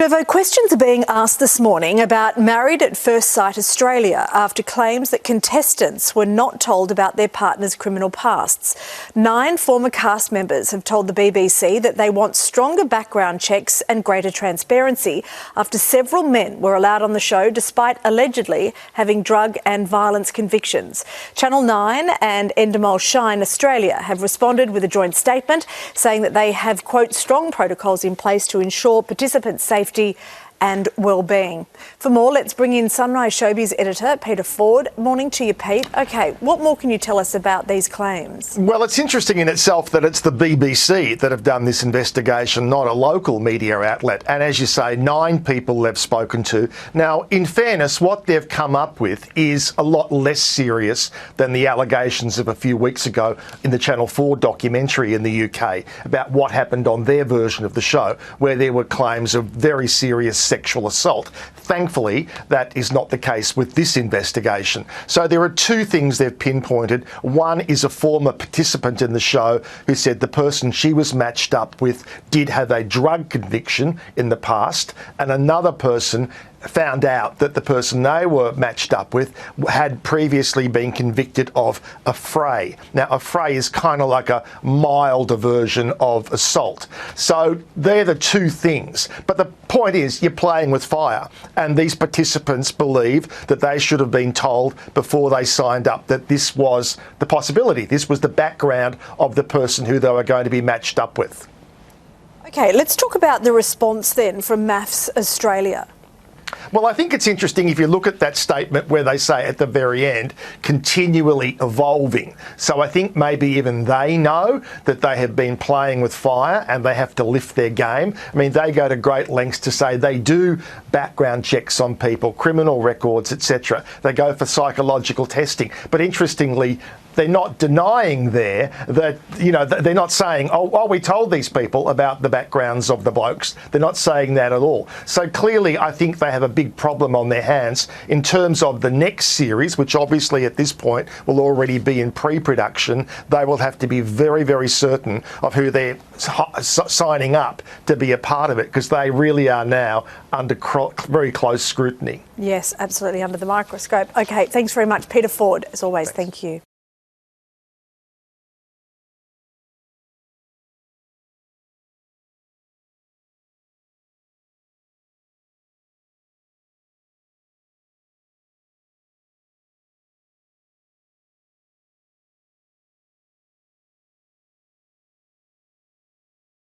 Servo, questions are being asked this morning about Married at First Sight Australia after claims that contestants were not told about their partner's criminal pasts. 9 former cast members have told the BBC that they want stronger background checks and greater transparency after several men were allowed on the show despite allegedly having drug and violence convictions. Channel 9 and Endemol Shine Australia have responded with a joint statement saying that they have, quote, strong protocols in place to ensure participants' safety and well-being. For more, let's bring in Sunrise Showbiz editor Peter Ford. Morning to you, Pete. OK, what more can you tell us about these claims? Well, it's interesting in itself that it's the BBC that have done this investigation, not a local media outlet. And as you say, 9 people they've spoken to. Now, in fairness, what they've come up with is a lot less serious than the allegations of a few weeks ago in the Channel 4 documentary in the UK about what happened on their version of the show, where there were claims of very serious sexual assault. Thankfully, that is not the case with this investigation. So there are 2 things they've pinpointed. One is a former participant in the show who said the person she was matched up with did have a drug conviction in the past, and another person found out that the person they were matched up with had previously been convicted of affray. Now, affray is kind of like a milder version of assault. So they're the 2 things. But the point is, you're playing with fire, and these participants believe that they should have been told before they signed up that this was the possibility. This was the background of the person who they were going to be matched up with. OK, let's talk about the response then from MAFS Australia. Well, I think it's interesting if you look at that statement where they say at the very end, continually evolving. So I think maybe even they know that they have been playing with fire and they have to lift their game. I mean, they go to great lengths to say they do background checks on people, criminal records, etc. They go for psychological testing. But interestingly, they're not denying there that, you know, they're not saying, oh, we told these people about the backgrounds of the blokes. They're not saying that at all. So clearly, I think they have a big problem on their hands in terms of the next series, which obviously at this point will already be in pre-production. They will have to be very, very certain of who they're signing up to be a part of it, because they really are now under very close scrutiny. Yes, absolutely, under the microscope. OK, thanks very much, Peter Ford. As always, Thanks. Thank you.